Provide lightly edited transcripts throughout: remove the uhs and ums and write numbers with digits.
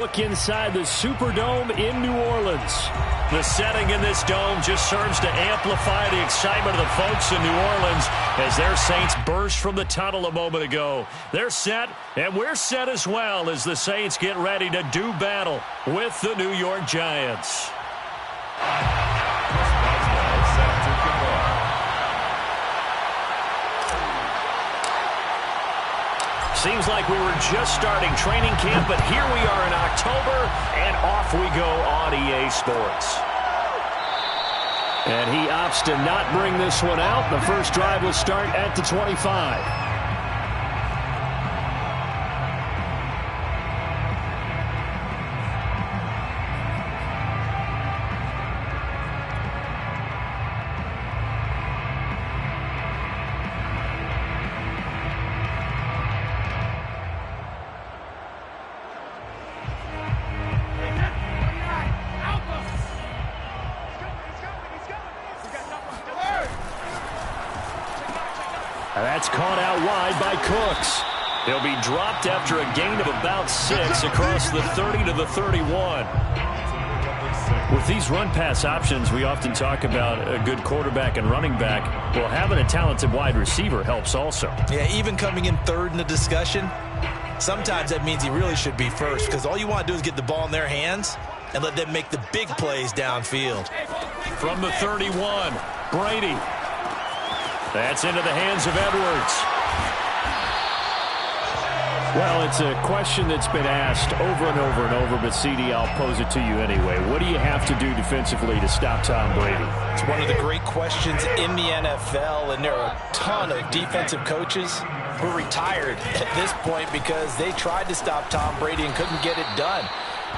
Look inside the Superdome in New Orleans. The setting in this dome just serves to amplify the excitement of the folks in New Orleans as their Saints burst from the tunnel a moment ago. They're set, and we're set as well as the Saints get ready to do battle with the New York Giants. Seems like we were just starting training camp, but here we are in October, and off we go on EA Sports. And he opts to not bring this one out. The first drive will start at the 25. That's caught out wide by Cooks. He'll be dropped after a gain of about 6 across the 30 to the 31. With these run-pass options, we often talk about a good quarterback and running back. Well, having a talented wide receiver helps also. Yeah, even coming in third in the discussion, sometimes that means he really should be first because all you want to do is get the ball in their hands and let them make the big plays downfield. From the 31, Brady. That's into the hands of Edwards. Well, it's a question that's been asked over and over and over, but CD, I'll pose it to you anyway. What do you have to do defensively to stop Tom Brady? It's one of the great questions in the NFL, and there are a ton of defensive coaches who are retired at this point because they tried to stop Tom Brady and couldn't get it done.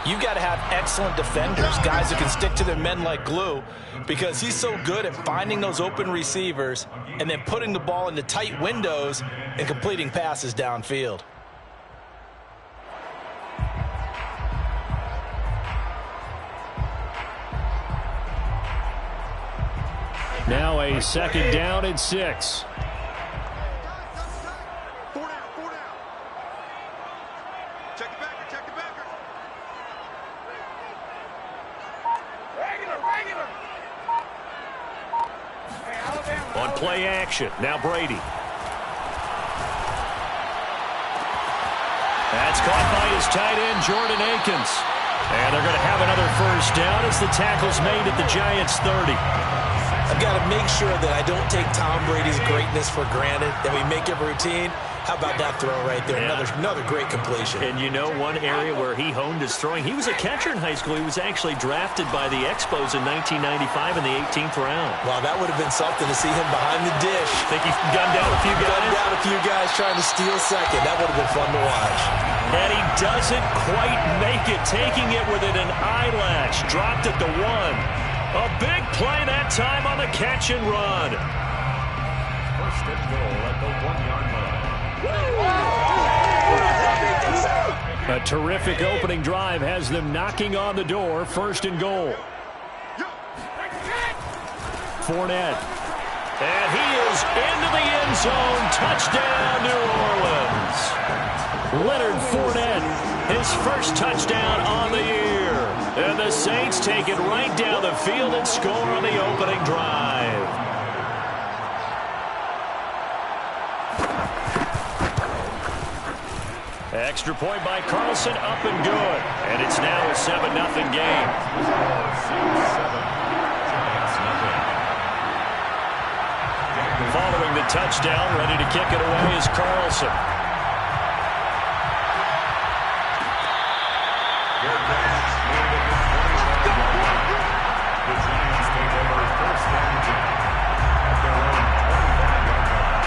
You've got to have excellent defenders, guys who can stick to their men like glue, because he's so good at finding those open receivers and then putting the ball into tight windows and completing passes downfield. Now a second down and 6. On play action, now Brady. That's caught by his tight end, Jordan Akins. And they're going to have another first down as the tackle's made at the Giants' 30. I've got to make sure that I don't take Tom Brady's greatness for granted, that we make it routine. How about that throw right there? Yeah. Another great completion. And you know one area where he honed his throwing? He was a catcher in high school. He was actually drafted by the Expos in 1995 in the 18th round. Wow, that would have been something to see him behind the dish. Think he gunned down a few guys? Gunned down a few guys trying to steal second. That would have been fun to watch. And he doesn't quite make it, taking it within an eyelash. Dropped at the 1. A big play that time on the catch and run. First and goal at the 1-yard line. A terrific opening drive has them knocking on the door. First and goal. Fournette. And he is into the end zone. Touchdown, New Orleans. Leonard Fournette, his first touchdown on the year. And the Saints take it right down the field and score on the opening drive. Extra point by Carlson, up and good. And it's now a 7-0 game. Following the touchdown, ready to kick it away is Carlson. The Giants take over first and 10 at their own 25-yard line.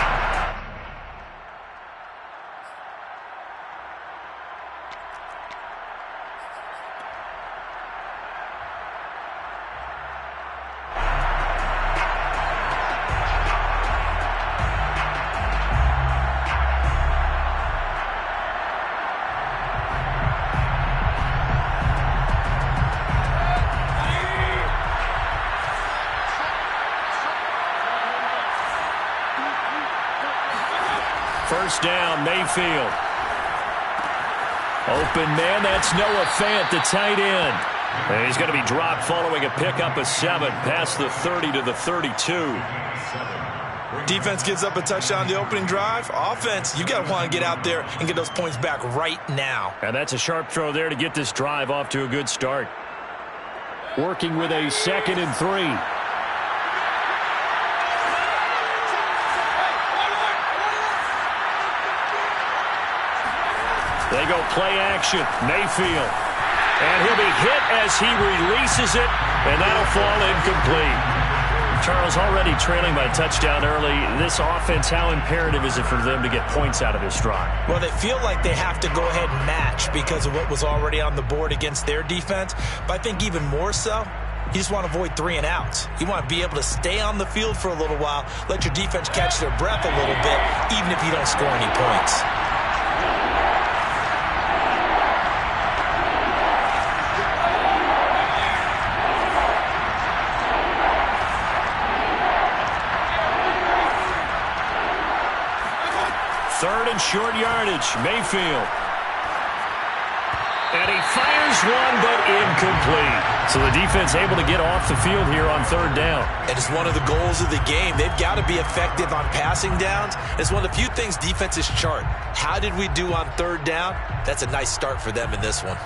First down, Mayfield. Open man, that's Noah Fant, the tight end. And he's going to be dropped following a pickup of 7 past the 30 to the 32. Defense gives up a touchdown the opening drive. Offense, you got to want to get out there and get those points back right now. And that's a sharp throw there to get this drive off to a good start. Working with a 2nd and 3. They go play action. Mayfield. And he'll be hit as he releases it, and that'll fall incomplete. Charles, already trailing by a touchdown early. This offense, how imperative is it for them to get points out of this drive? Well, they feel like they have to go ahead and match because of what was already on the board against their defense. But I think even more so, you just want to avoid 3 and outs. You want to be able to stay on the field for a little while, let your defense catch their breath a little bit, even if you don't score any points. Third and short yardage, Mayfield. And he fires one, but incomplete. So the defense able to get off the field here on 3rd down. It is one of the goals of the game. They've got to be effective on passing downs. It's one of the few things defenses chart. How did we do on 3rd down? That's a nice start for them in this one.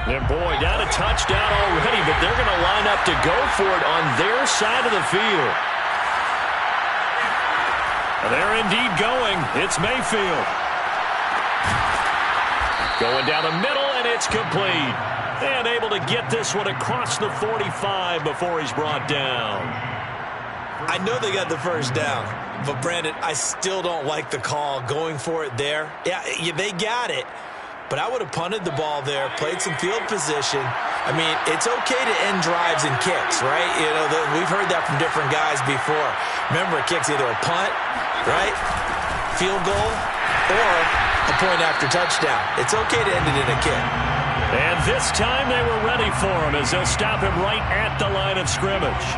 And boy, down a touchdown already, but they're going to line up to go for it on their side of the field. They're indeed going. It's Mayfield. Going down the middle, and it's complete. And able to get this one across the 45 before he's brought down. I know they got the first down, but Brandon, I still don't like the call going for it there. Yeah, they got it. But I would have punted the ball there, played some field position. I mean, it's okay to end drives and kicks, right? You know, we've heard that from different guys before. Remember, a kick's either a punt, right, field goal, or a point after touchdown. It's okay to end it in a kick. And this time they were ready for him as they'll stop him right at the line of scrimmage.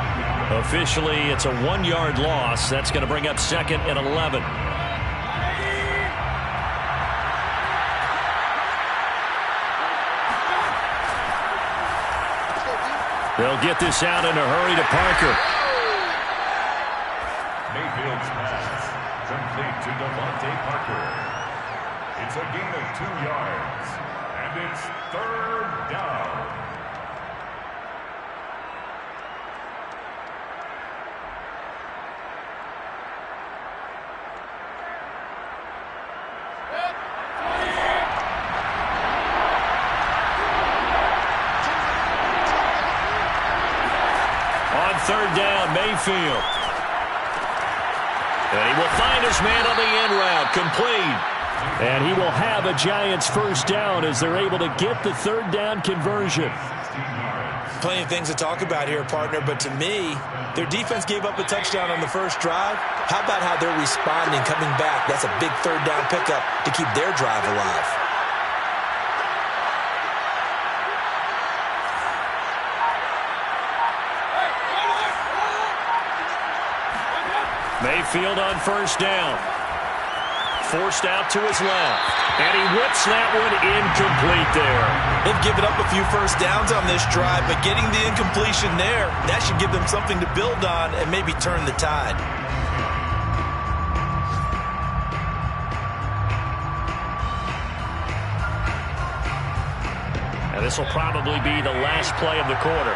Officially, it's a 1-yard loss. That's going to bring up 2nd and 11. They'll get this out in a hurry to Parker. Mayfield's pass complete to Devontae Parker. It's a gain of 2 yards, and it's 3rd down. On 3rd down, Mayfield. And he will find his man on the end route, complete. And he will have a Giants first down as they're able to get the 3rd down conversion. Plenty of things to talk about here, partner, but to me, their defense gave up a touchdown on the first drive. How about how they're responding, coming back? That's a big 3rd down pickup to keep their drive alive. Mayfield on 1st down. Forced out to his left. And he whips that one incomplete there. They've given up a few first downs on this drive, but getting the incompletion there, that should give them something to build on and maybe turn the tide. And this will probably be the last play of the quarter.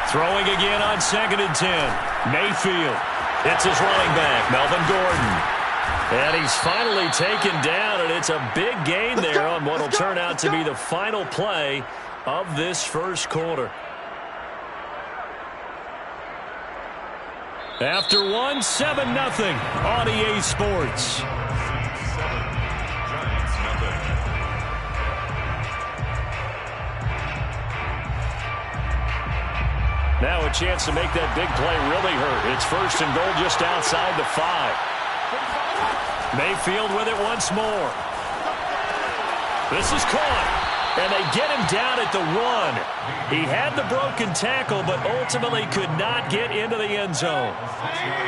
Throwing again on 2nd and 10. Mayfield. It's his running back, Melvin Gordon. And he's finally taken down, and it's a big gain there on what will turn out to be the final play of this first quarter. After 7-0 on EA Sports. Now a chance to make that big play really hurt. It's 1st and goal just outside the 5. Mayfield with it once more. This is caught. And they get him down at the 1. He had the broken tackle, but ultimately could not get into the end zone.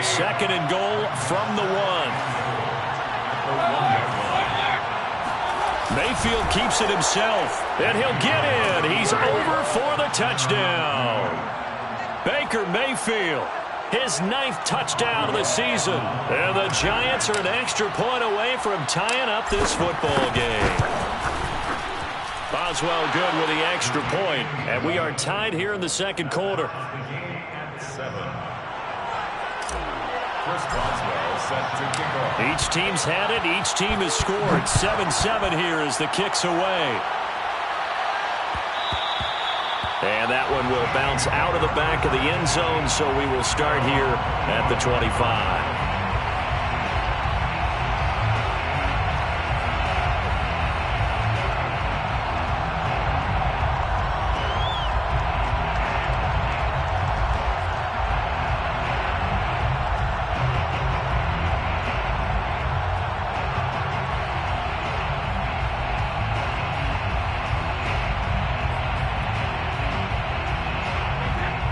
2nd and goal from the 1. Mayfield keeps it himself, and he'll get in. He's over for the touchdown. Baker Mayfield, his 9th touchdown of the season. And the Giants are an extra point away from tying up this football game. Boswell good with the extra point, and we are tied here in the 2nd quarter. Each team's had it. Each team has scored. 7-7 here as the kick's away. And that one will bounce out of the back of the end zone, so we will start here at the 25.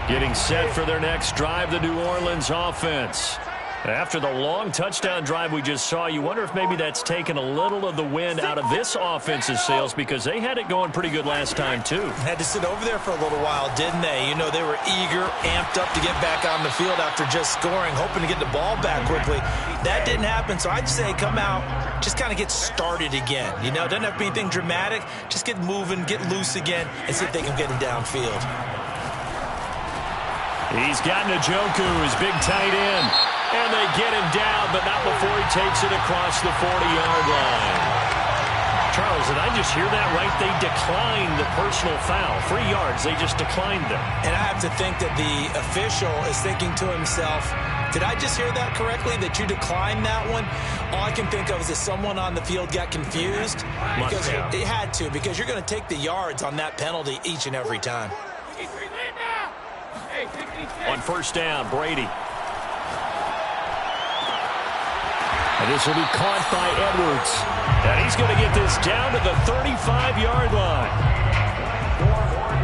Getting set for their next drive, the New Orleans offense. After the long touchdown drive we just saw, you wonder if maybe that's taken a little of the wind out of this offense's sails, because they had it going pretty good last time, too. Had to sit over there for a little while, didn't they? You know, they were eager, amped up to get back on the field after just scoring, hoping to get the ball back quickly. That didn't happen, so I'd say come out, just kind of get started again. You know, it doesn't have to be anything dramatic. Just get moving, get loose again, and see if they can get him downfield. He's got Njoku, his big tight end. And they get him down, but not before he takes it across the 40-yard line. Charles, did I just hear that right? They declined the personal foul. 3 yards, they just declined them. And I have to think that the official is thinking to himself, did I just hear that correctly, that you declined that one? All I can think of is that someone on the field got confused. Because it had to, because you're going to take the yards on that penalty each and every time. On 1st down, Brady. And this will be caught by Edwards. And he's going to get this down to the 35-yard line.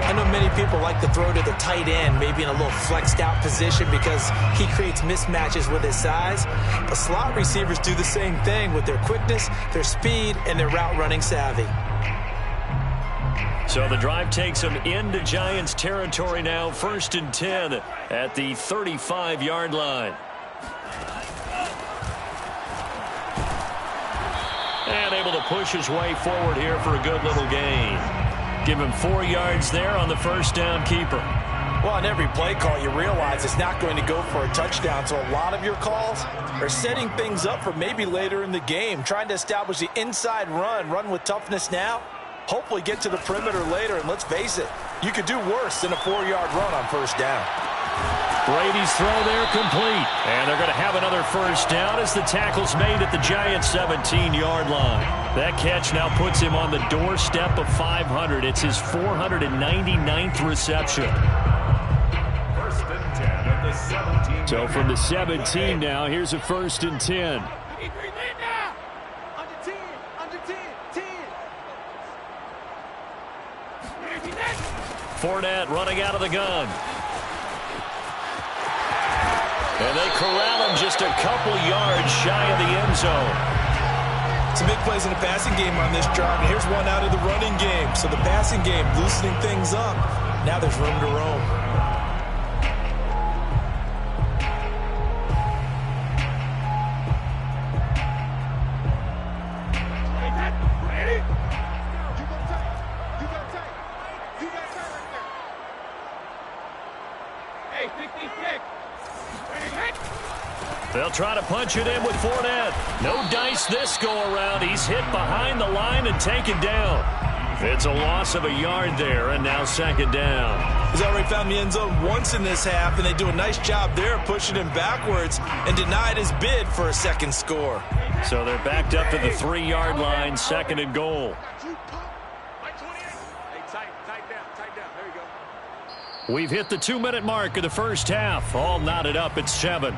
I know many people like to throw to the tight end, maybe in a little flexed out position because he creates mismatches with his size. But slot receivers do the same thing with their quickness, their speed, and their route running savvy. So the drive takes them into Giants territory now. 1st and 10 at the 35-yard line. And able to push his way forward here for a good little gain. Give him 4 yards there on the 1st down keeper. Well, on every play call, you realize it's not going to go for a touchdown. So a lot of your calls are setting things up for maybe later in the game, trying to establish the inside run with toughness now. Hopefully get to the perimeter later, and let's face it, you could do worse than a 4-yard run on 1st down. Brady's throw there complete. And they're going to have another 1st down as the tackle's made at the Giants' 17-yard line. That catch now puts him on the doorstep of 500. It's his 499th reception. 1st and 10 at the 17. So from the 17 now, here's a 1st and 10. Fournette running out of the gun. And they corral him just a couple yards shy of the end zone. Some big plays in the passing game on this drive, and here's one out of the running game. So the passing game loosening things up. Now there's room to roam. They'll try to punch it in with Fournette. No dice this go-around. He's hit behind the line and taken down. It's a loss of a yard there, and now 2nd down. He's already found the end zone once in this half, and they do a nice job there pushing him backwards and denied his bid for a 2nd score. So they're backed up to the 3-yard line, 2nd and goal. We've hit the 2-minute mark of the 1st half. All knotted up at 7.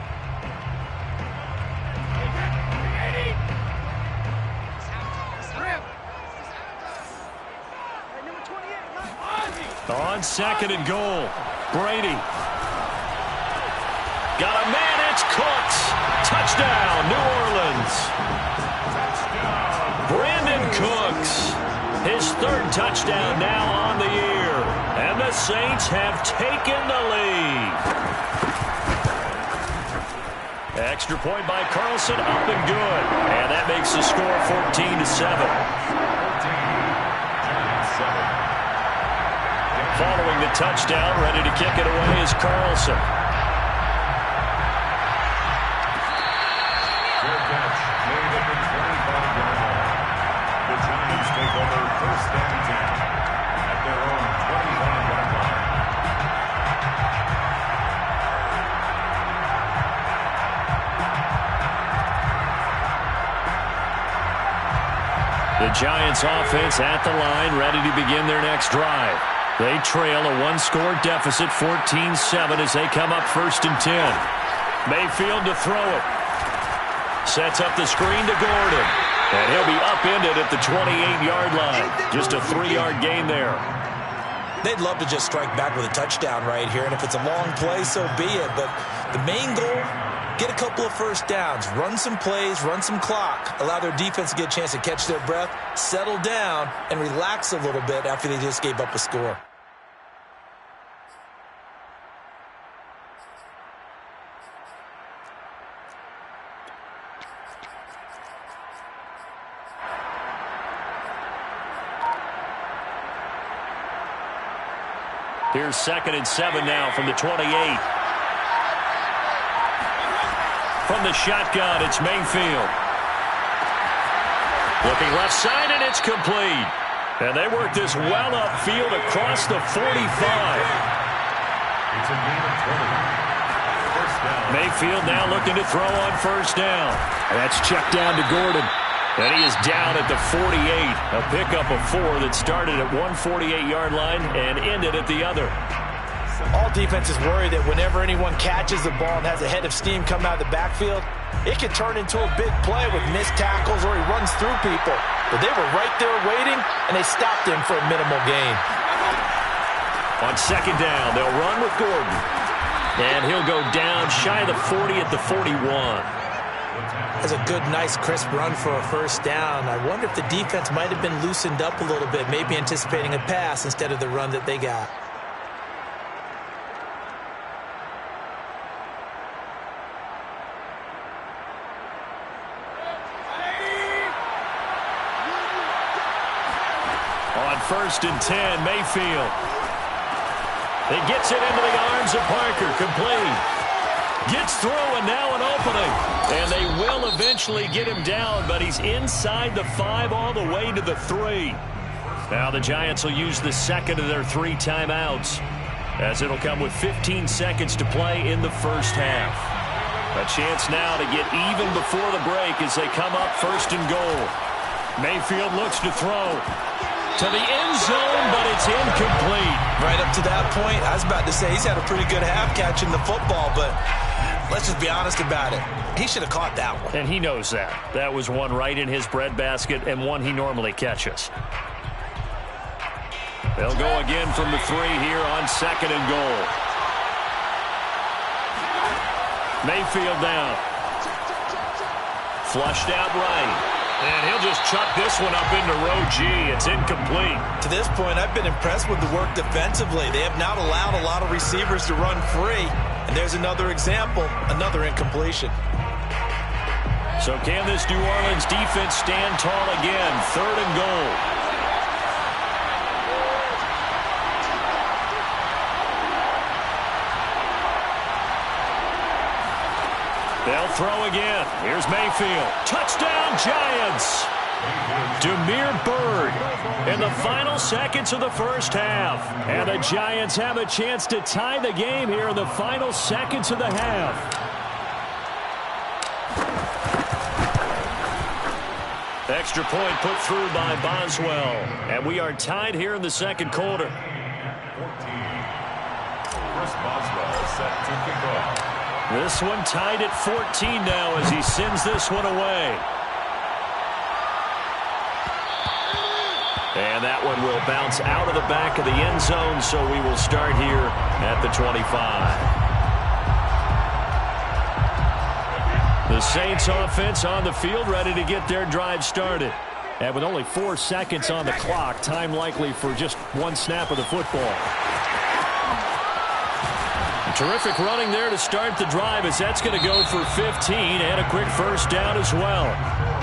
On second and goal, Brady. Got a man, it's Cooks. Touchdown, New Orleans. Brandon Cooks. His third touchdown now on the year. And the Saints have taken the lead. Extra point by Carlson, up and good. And that makes the score 14-7. Following the touchdown, ready to kick it away is Carlson. Fair catch made at the 25-yard line. The Giants take over first and 10 at their own 21-yard line. The Giants offense at the line, ready to begin their next drive. They trail a one-score deficit, 14-7, as they come up first and 10. Mayfield to throw it. Sets up the screen to Gordon. And he'll be upended at the 28-yard line. Just a 3-yard gain there. They'd love to just strike back with a touchdown right here, and if it's a long play, so be it. But the main goal, get a couple of first downs, run some plays, run some clock, allow their defense to get a chance to catch their breath, settle down, and relax a little bit after they just gave up a score. Here's 2nd and 7 now from the 28. From the shotgun, it's Mayfield. Looking left side, and it's complete. And they work this well upfield across the 45. It's a gain of 20. First down. Mayfield now looking to throw on first down. And that's checked down to Gordon. And he is down at the 48. A pickup of 4 that started at one 48-yard line and ended at the other. All defenses worry that whenever anyone catches the ball and has a head of steam come out of the backfield, it can turn into a big play with missed tackles or he runs through people. But they were right there waiting, and they stopped him for a minimal gain. On second down, they'll run with Gordon. And he'll go down shy of the 40 at the 41. That's a good, nice, crisp run for a first down. I wonder if the defense might have been loosened up a little bit, maybe anticipating a pass instead of the run that they got. On first and 10, Mayfield. He gets it into the arms of Parker, complete. Gets through, and now an opening. And they will eventually get him down, but he's inside the 5 all the way to the 3. Now the Giants will use the second of their 3 timeouts, as it'll come with 15 seconds to play in the first half. A chance now to get even before the break as they come up first and goal. Mayfield looks to throw to the end zone, but it's incomplete. Right up to that point, I was about to say he's had a pretty good half catching the football, but let's just be honest about it. He should have caught that one. And he knows that. That was one right in his breadbasket and one he normally catches. They'll go again from the 3 here on second and goal. Mayfield down. Flushed out right. And he'll just chuck this one up into row G. It's incomplete. To this point, I've been impressed with the work defensively. They have not allowed a lot of receivers to run free. And there's another example, another incompletion. So can this New Orleans defense stand tall again? Third and goal. They'll throw again. Here's Mayfield. Touchdown, Giants. Damiere Byrd in the final seconds of the first half. And the Giants have a chance to tie the game here in the final seconds of the half. Extra point put through by Boswell. And we are tied here in the second quarter. 14. Chris Boswell set to kick off. This one tied at 14 now as he sends this one away. And that one will bounce out of the back of the end zone, so we will start here at the 25. The Saints offense on the field, ready to get their drive started. And with only 4 seconds on the clock, time likely for just one snap of the football. Terrific running there to start the drive, as that's going to go for 15 and a quick first down as well.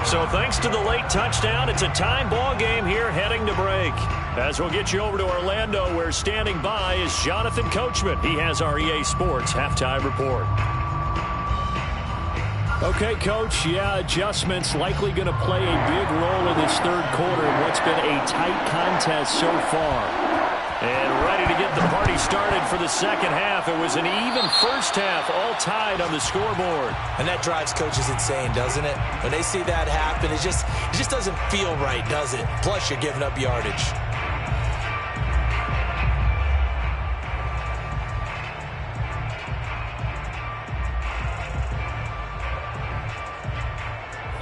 So thanks to the late touchdown, it's a time ball game here heading to break. As we'll get you over to Orlando, where standing by is Jonathan Coachman. He has our EA Sports halftime report. Okay, Coach, adjustments likely going to play a big role in this third quarter in what's been a tight contest so far. And ready to get the party started for the second half. It was an even first half, all tied on the scoreboard. And that drives coaches insane, doesn't it? When they see that happen, it just doesn't feel right, does it? Plus, you're giving up yardage.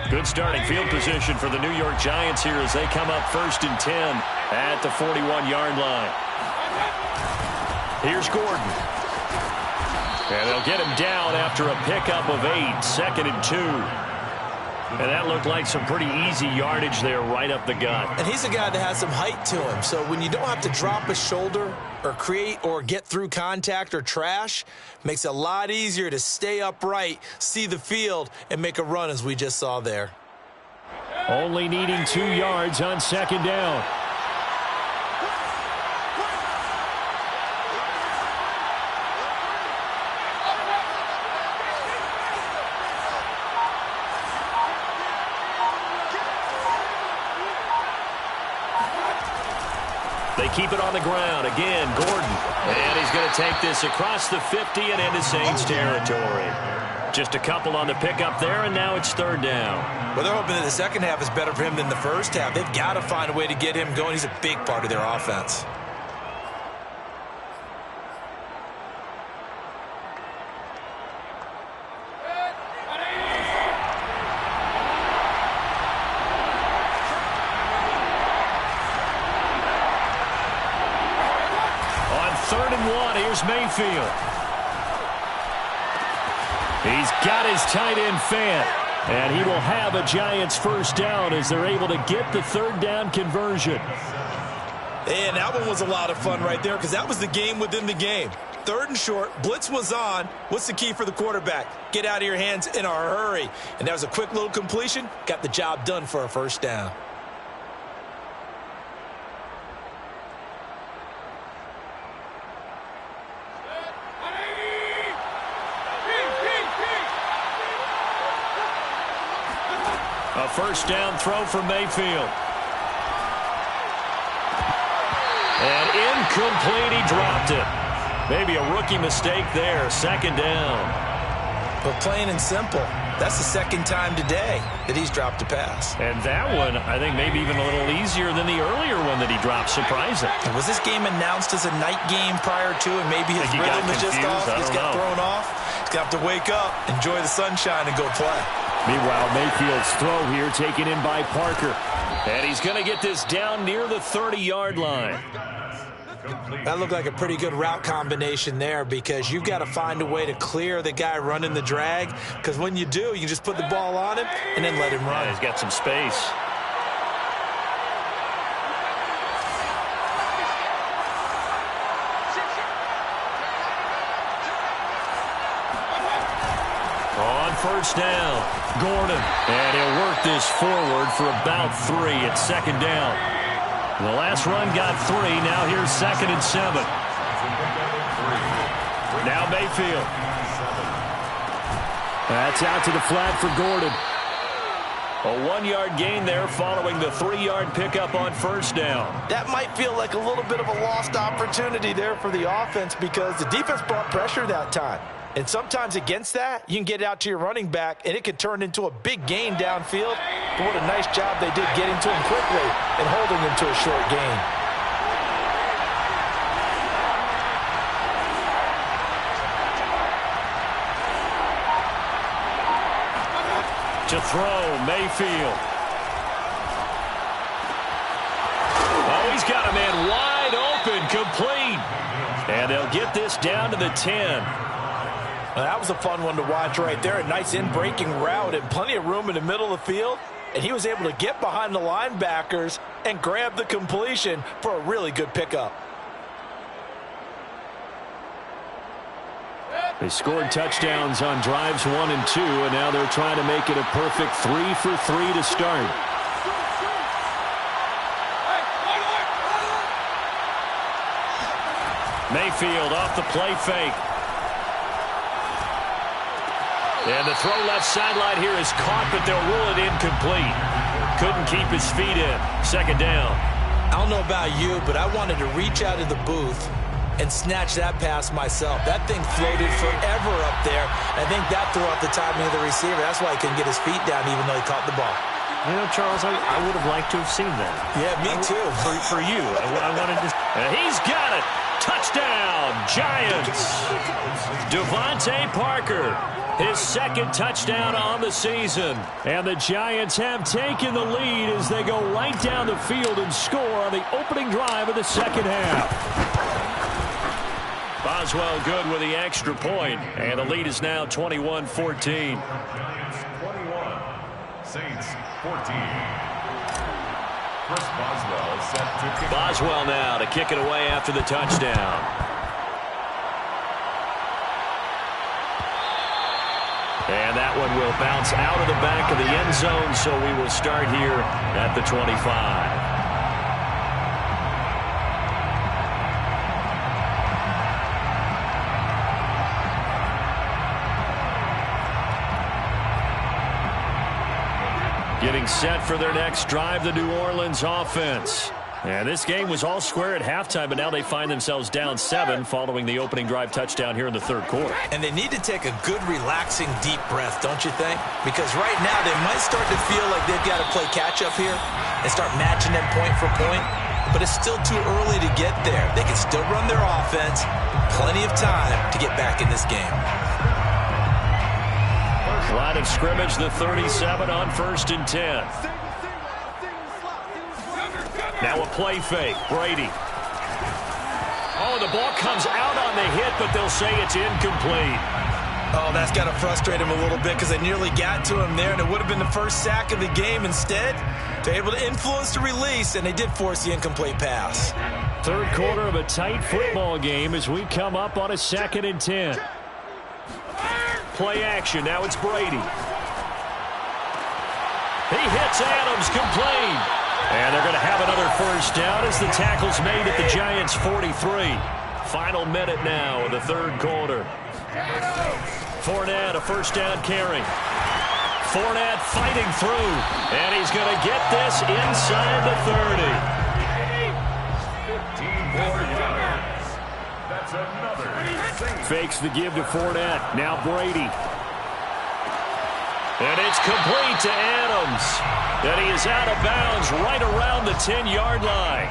Good starting field position for the New York Giants here as they come up 1st and 10 at the 41-yard line. Here's Gordon. And they'll get him down after a pickup of 8, 2nd and 2. And that looked like some pretty easy yardage there right up the gut. And he's a guy that has some height to him. So when you don't have to drop a shoulder or create or get through contact or trash, makes it a lot easier to stay upright, see the field, and make a run as we just saw there. Only needing 2 yards on 2nd down. They keep it on the ground. Again, Gordon. And he's going to take this across the 50 and into Saints territory. Just a couple on the pickup there, and now it's 3rd down. Well, they're hoping that the second half is better for him than the first half. They've got to find a way to get him going. He's a big part of their offense. On 3rd and 1, here's Mayfield. He's got his tight end Fant. And he will have a Giants first down as they're able to get the 3rd down conversion. And that one was a lot of fun right there because that was the game within the game. 3rd and short, blitz was on. What's the key for the quarterback? Get out of your hands in a hurry. And that was a quick little completion. Got the job done for a first down. A first down throw for Mayfield. And incomplete, he dropped it. Maybe a rookie mistake there, 2nd down. But plain and simple, that's the 2nd time today that he's dropped a pass. And that one, I think, maybe even a little easier than the earlier one that he dropped. Surprising. And was this game announced as a night game prior to, and maybe his rhythm is just off? He's got thrown off. He's got to wake up, enjoy the sunshine, and go play. Meanwhile, Mayfield's throw here taken in by Parker. And he's going to get this down near the 30-yard line. That looked like a pretty good route combination there because you've got to find a way to clear the guy running the drag, because when you do, you just put the ball on him and then let him run. He's got some space. On first down, Gordon. And he'll work this forward for about 3 at 2nd down. The last run got 3. Now here's 2nd and 7. Now Mayfield. That's out to the flat for Gordon. A 1-yard gain there following the 3-yard pickup on first down. That might feel like a little bit of a lost opportunity there for the offense because the defense brought pressure that time. And sometimes against that, you can get it out to your running back, and it could turn into a big gain downfield. But what a nice job they did getting to him quickly and holding him to a short gain. To throw, Mayfield. incomplete. And they'll get this down to the 10. Well, that was a fun one to watch right there. A nice in-breaking route and plenty of room in the middle of the field. And he was able to get behind the linebackers and grab the completion for a really good pickup. They scored touchdowns on drives 1 and 2, and now they're trying to make it a perfect 3 for 3 to start. Mayfield off the play fake. And the throw left sideline here is caught, but they'll rule it incomplete. Couldn't keep his feet in. Second down. I don't know about you, but I wanted to reach out of the booth and snatch that pass myself. That thing floated forever up there. I think that threw off the timing of the receiver. That's why he couldn't get his feet down even though he caught the ball. You know, Charles, I would have liked to have seen that. Yeah, me too. For you. I wanted to. He's got it. Touchdown, Giants. Devontae Parker, his second touchdown on the season. And the Giants have taken the lead as they go right down the field and score on the opening drive of the second half. Boswell good with the extra point, and the lead is now 21-14. Giants 21, Saints 14. Chris Boswell set to kick. Boswell now to kick it away after the touchdown. And that one will bounce out of the back of the end zone, so we will start here at the 25. Getting set for their next drive, the New Orleans offense. And this game was all square at halftime, but now they find themselves down 7 following the opening drive touchdown here in the third quarter. And they need to take a good, relaxing, deep breath, don't you think? Because right now they might start to feel like they've got to play catch-up here and start matching them point for point. But it's still too early to get there. They can still run their offense. Plenty of time to get back in this game. Line of scrimmage, the 37 on 1st and 10. Now a play fake. Brady. Oh, the ball comes out on the hit, but they'll say it's incomplete. Oh, that's got to frustrate him a little bit because they nearly got to him there, and it would have been the first sack of the game. Instead, they're able to influence the release, and they did force the incomplete pass. Third quarter of a tight football game as we come up on a 2nd and 10. Play action. Now it's Brady. He hits Adams, complete. And they're going to have another first down as the tackle's made at the Giants' 43. Final minute now of the third quarter. Fournette, a first down carry. Fournette fighting through. And he's going to get this inside the 30. 15 more yards. That's another. Fakes the give to Fournette. Now Brady. And it's complete to Adams. And he is out of bounds right around the 10-yard line.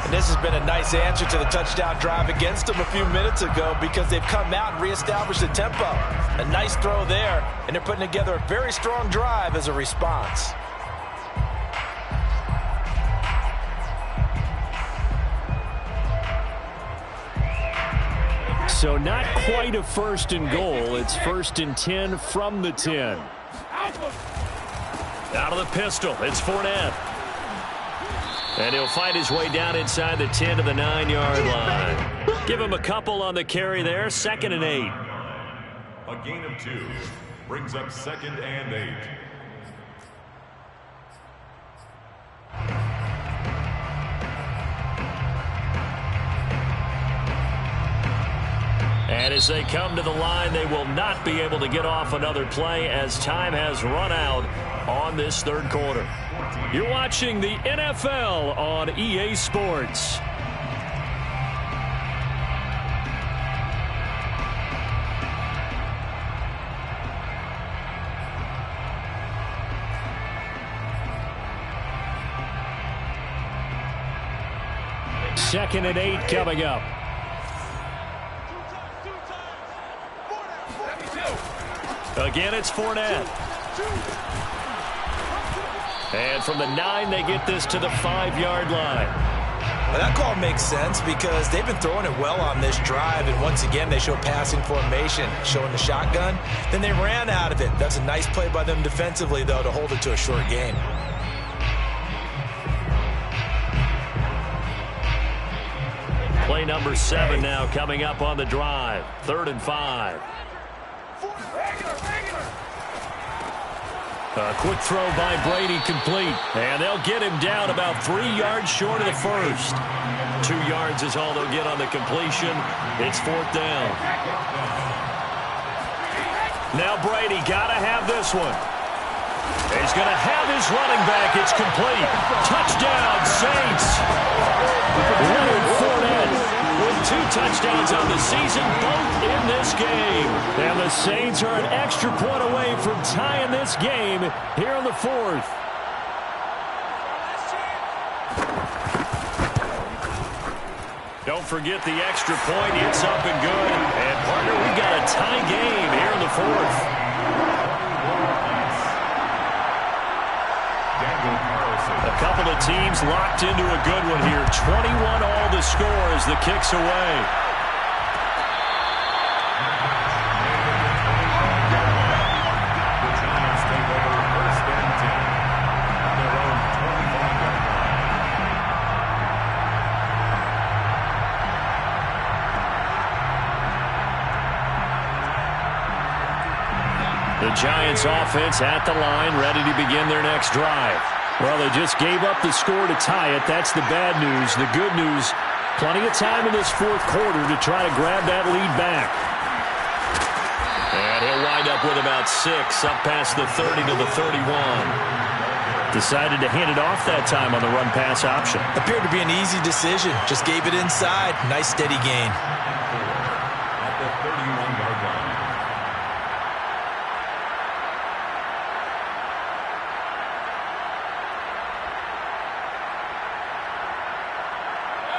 And this has been a nice answer to the touchdown drive against them a few minutes ago because they've come out and reestablished the tempo. A nice throw there, and they're putting together a very strong drive as a response. So not quite a 1st and goal. It's 1st and 10 from the 10. Out of the pistol, it's Fournette. And he'll fight his way down inside the 10 to the 9-yard line. Give him a couple on the carry there. 2nd and 8. A gain of 2 brings up 2nd and 8. And as they come to the line, they will not be able to get off another play as time has run out on this third quarter. You're watching the NFL on EA Sports. Second and 8 coming up. Again, it's Fournette. And from the 9, they get this to the 5-yard line. Well, that call makes sense because they've been throwing it well on this drive, and once again, they show passing formation, showing the shotgun. Then they ran out of it. That's a nice play by them defensively, though, to hold it to a short game. Play number 7 now coming up on the drive. 3rd and 5. A quick throw by Brady complete. And they'll get him down about 3 yards short of the first. 2 yards is all they'll get on the completion. It's 4th down. Now Brady got to have this one. He's going to have his running back. It's complete. Touchdown, Saints. Leonard Fournette with 2 touchdowns on the season, both in this game. And the Saints are an extra point away from tying this game here in the 4th. Don't forget the extra point. It's up and good. And, partner, we've got a tie game here in the 4th. A couple of teams locked into a good one here. 21 all the score as the kick's away. The Giants offense at the line, ready to begin their next drive. Well, they just gave up the score to tie it. That's the bad news. The good news, plenty of time in this 4th quarter to try to grab that lead back. And he'll wind up with about 6, up past the 30 to the 31. Decided to hand it off that time on the run-pass option. Appeared to be an easy decision. Just gave it inside. Nice steady gain. At the 31-yard line.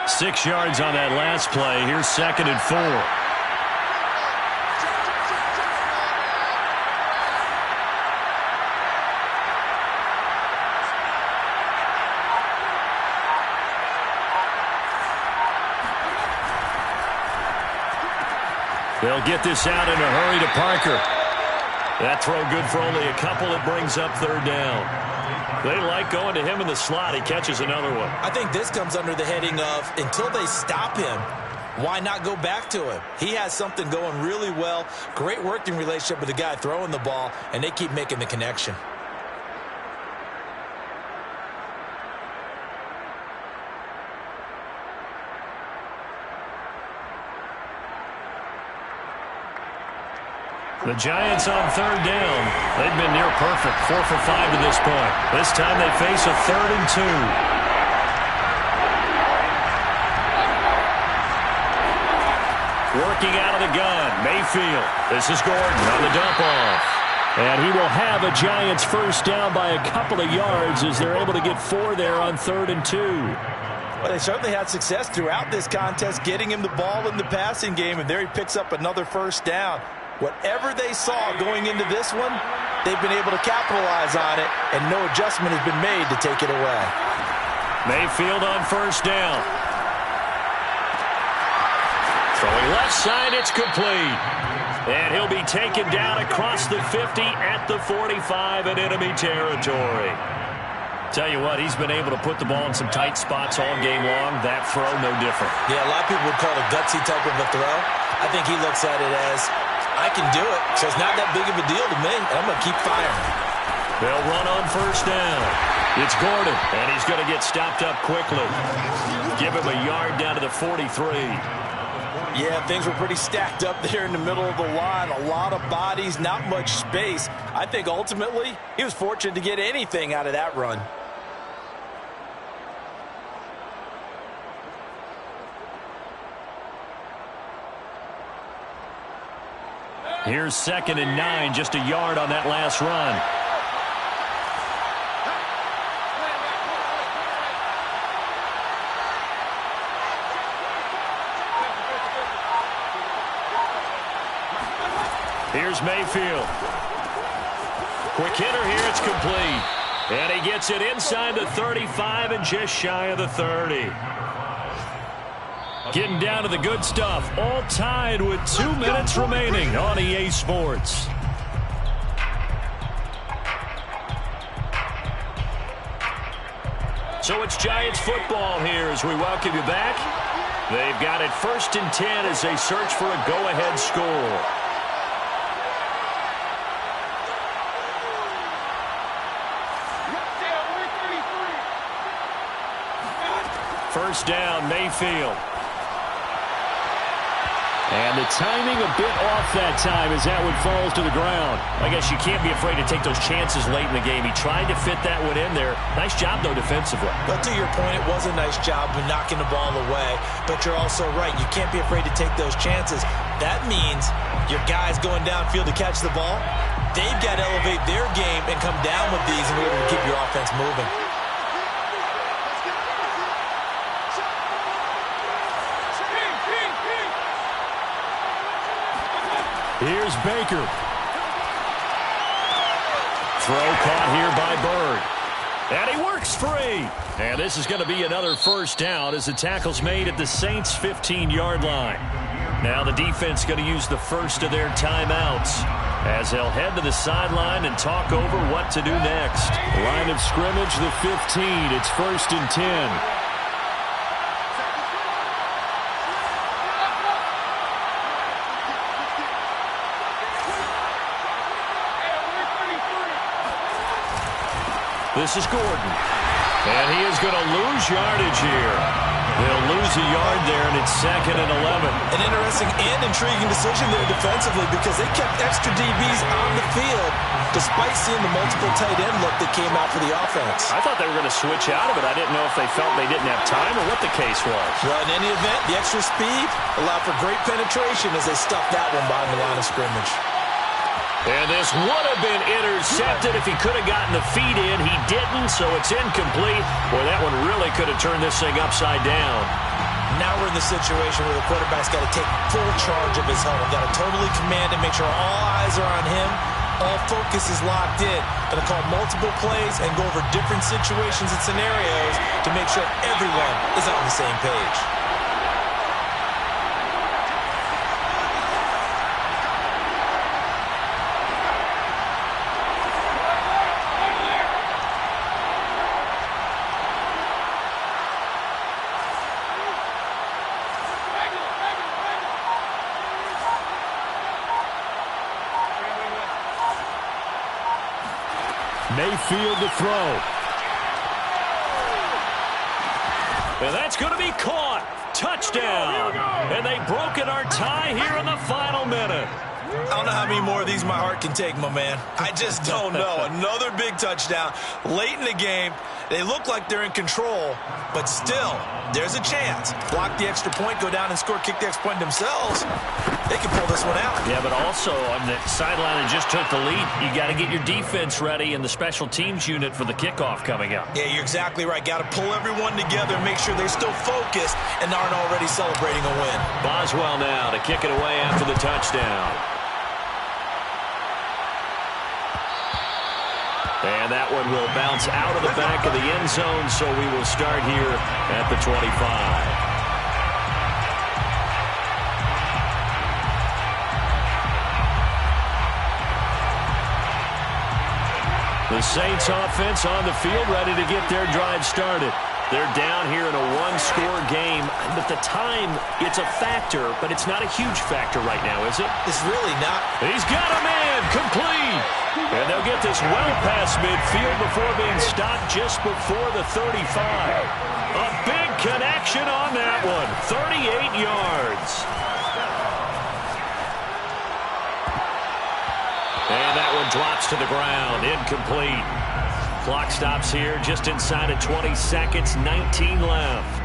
Six yards on that last play. Here's 2nd and 4. They'll get this out in a hurry to Parker. That throw good for only a couple. It brings up 3rd down. They like going to him in the slot. He catches another one. I think this comes under the heading of until they stop him, why not go back to him? He has something going really well. Great working relationship with the guy throwing the ball, and they keep making the connection. The Giants on 3rd down. They've been near perfect, 4 for 5 to this point. This time they face a 3rd and 2. Working out of the gun, Mayfield. This is Gordon on the dump off. And he will have a Giants first down by a couple of yards as they're able to get 4 there on 3rd and 2. Well, they certainly had success throughout this contest, getting him the ball in the passing game, and there he picks up another first down. Whatever they saw going into this one, they've been able to capitalize on it, and no adjustment has been made to take it away. Mayfield on first down. Throwing left side, it's complete. And he'll be taken down across the 50 at the 45 in enemy territory. Tell you what, he's been able to put the ball in some tight spots all game long. That throw, no different. Yeah, a lot of people would call it a gutsy type of a throw. I think he looks at it as, I can do it, so it's not that big of a deal to me, and I'm going to keep firing. They'll run on first down. It's Gordon, and he's going to get stopped up quickly. Give him a yard down to the 43. Yeah, things were pretty stacked up there in the middle of the line. A lot of bodies, not much space. I think ultimately he was fortunate to get anything out of that run. Here's 2nd and 9, just a yard on that last run. Here's Mayfield. Quick hitter here, it's complete. And he gets it inside the 35 and just shy of the 30. Getting down to the good stuff. All tied with 2 minutes remaining on EA Sports. So it's Giants football here as we welcome you back. They've got it 1st and 10 as they search for a go-ahead score. First down, Mayfield. And the timing a bit off that time as that one falls to the ground. I guess you can't be afraid to take those chances late in the game. He tried to fit that one in there. Nice job, though, defensively. But to your point, it was a nice job of knocking the ball away. But you're also right. You can't be afraid to take those chances. That means your guys going downfield to catch the ball, they've got to elevate their game and come down with these in order to keep your offense moving. Here's Baker. Throw caught here by Bird. And he works free. And this is going to be another first down as the tackle's made at the Saints' 15-yard line. Now the defense going to use the first of their timeouts as they'll head to the sideline and talk over what to do next. Line of scrimmage, the 15. It's 1st and 10. This is Gordon. And he is going to lose yardage here. They'll lose a yard there, and it's 2nd and 11. An interesting and intriguing decision there defensively because they kept extra DBs on the field despite seeing the multiple tight end look that came out for the offense. I thought they were going to switch out of it. I didn't know if they felt they didn't have time or what the case was. Well, in any event, the extra speed allowed for great penetration as they stuffed that one behind the line of scrimmage. And this would have been intercepted if he could have gotten the feet in. He didn't, so it's incomplete. Boy, that one really could have turned this thing upside down. Now we're in the situation where the quarterback's got to take full charge of his helmet. Got to totally command it, make sure all eyes are on him. All focus is locked in. Going to call multiple plays and go over different situations and scenarios to make sure everyone is on the same page. Mayfield to throw. And that's going to be caught. Touchdown. And they've broken our tie here in the final minute. I don't know how many more of these my heart can take, my man. I just don't know. Another big touchdown. Late in the game, they look like they're in control, but still, there's a chance. Block the extra point, go down and score, kick the extra point themselves. They can pull this one out. Yeah, but also on the sideline that just took the lead, you got to get your defense ready and the special teams unit for the kickoff coming up. Yeah, you're exactly right. Got to pull everyone together and make sure they're still focused and aren't already celebrating a win. Boswell now to kick it away after the touchdown. And that one will bounce out of the back of the end zone, so we will start here at the 25. The Saints offense on the field ready to get their drive started. They're down here in a one-score game, but the time, it's a factor, but it's not a huge factor right now, is it? It's really not. He's got a man, complete. And they'll get this well past midfield before being stopped just before the 35. A big connection on that one, 38 yards. And that one drops to the ground, incomplete. Clock stops here just inside of 20 seconds, 19 left.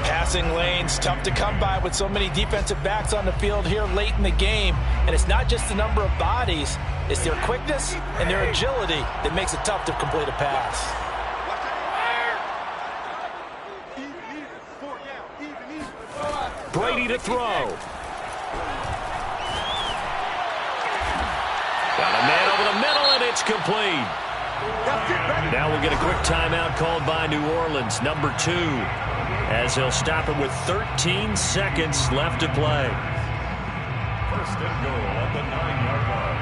Passing lanes, tough to come by with so many defensive backs on the field here late in the game. And it's not just the number of bodies, it's their quickness and their agility that makes it tough to complete a pass. Brady to throw. Got a man over the middle, and it's complete. Now we'll get a quick timeout called by New Orleans, number 2, as they'll stop it with 13 seconds left to play. First and goal at the 9-yard line.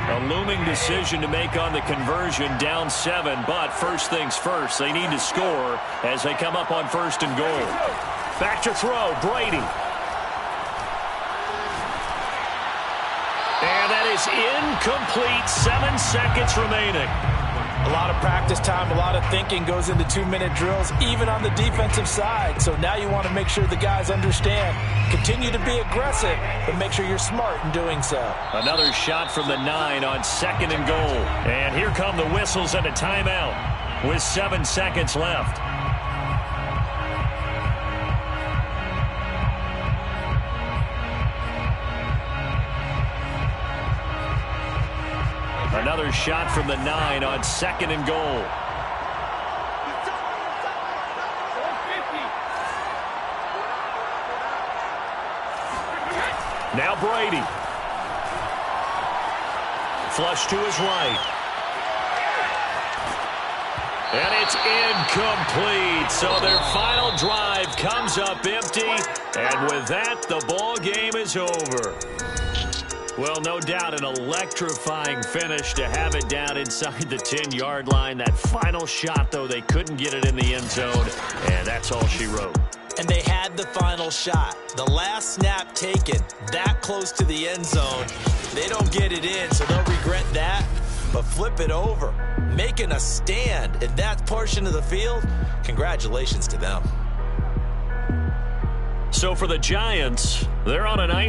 A looming decision to make on the conversion, down 7, but first things first, they need to score as they come up on first and goal. Back to throw, Brady. And that is incomplete, 7 seconds remaining. A lot of practice time, a lot of thinking goes into 2-minute drills, even on the defensive side. So now you want to make sure the guys understand. Continue to be aggressive, but make sure you're smart in doing so. Another shot from the 9 on second and goal. And here come the whistles and a timeout with 7 seconds left. Another shot from the 9 on second and goal. Now Brady. Flush to his right. And it's incomplete. So their final drive comes up empty. And with that, the ball game is over. Well, no doubt an electrifying finish to have it down inside the 10-yard line. That final shot, though, they couldn't get it in the end zone, and that's all she wrote. And they had the final shot. The last snap taken that close to the end zone. They don't get it in, so they'll regret that. But flip it over, making a stand in that portion of the field, congratulations to them. So for the Giants, they're on a nice